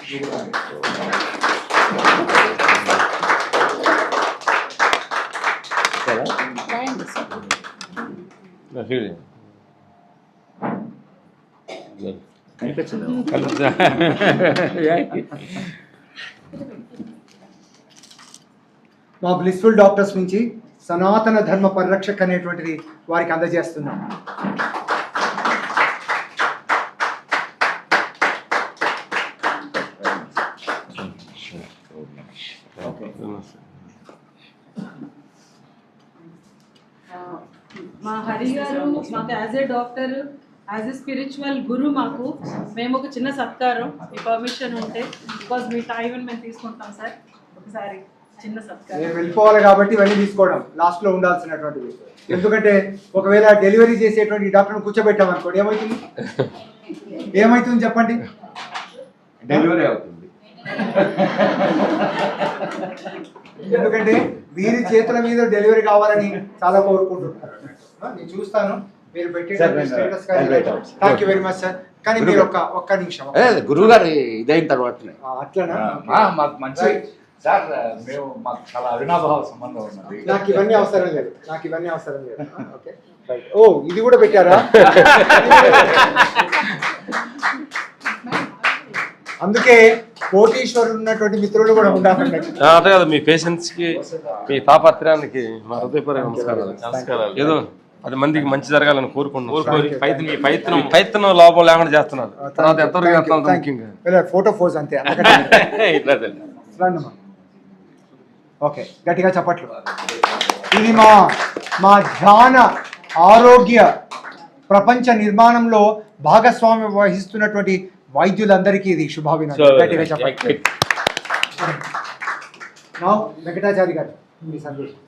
మా blissful doctors నుంచి సనాతన ధర్మ పరిరక్షక అనేటువంటిది వారికి అందజేస్తున్నాం. మా హరి గారు మాకు as a doctor, as a spiritual guru, మాకు మేము ఒక చిన్న సత్కారం, మీ పర్మిషన్ ఉంటే, బికాజ్ మీ టైం మేము తీసుకుంటాం సార్. ఒకసారి చిన్న సత్కారం. నేను వెళ్ళిపోవాలి కాబట్టి ఇవన్నీ తీసుకోవడం లాస్ట్లో ఉండాల్సినటువంటిది. ఎందుకంటే ఒకవేళ డెలివరీ చేసేటువంటి డాక్టర్ని కూర్చోబెట్టామనుకోండి ఏమవుతుంది? ఏమవుతుంది చెప్పండి? డెలివరీ అవుతుంది. ఎందుకంటే వీరి చేతుల మీద డెలివరీ కావాలని చాలా కోరుకుంటున్నారు. నేను చూస్తాను మీరు పెట్టే status. Thank you very much sir. కానీ మీరు ఒక్క నిమిషం, గురువు గారు ఇదైన తర్వాత అట్లనా? మాకు మంచి సార్, మేము మాకు చాలా అవినాభావ సంబంధం ఉన్నది. నాకు ఇవన్నీ అవసరం లేదు, ఓకే రైట్. ఓ ఇది కూడా పెట్టారా? అందుకే కోటీశ్వరులు ఉన్నటువంటి మిత్రులు కూడా ఉండాలంటే అంటే కదా మీ పేషెంట్స్ కి, మీ తాపత్రయానికి మా హృదయపూర్వక నమస్కారాలు. ఏదో 10 మందికి మంచి జరగాలని కోరుకుంటున్నాను. ప్రయత్నం లోపం లేకుండా చేస్తున్నారు. తర్వాత ఎంతవరకు చేస్తున్నాం ముఖ్యంగా ఫోటో పోజ్ అంతే. ఓకే, గట్టిగా చెప్పట్లు. ఇది మా ధ్యాన ఆరోగ్య ప్రపంచ నిర్మాణంలో భాగస్వామ్యం వహిస్తున్నటువంటి వైద్యులందరికీ ఇది శుభాభినందనలు. గట్టిగా చెప్పట్లు. వెంకటాచారి గారు మీ సందేశం.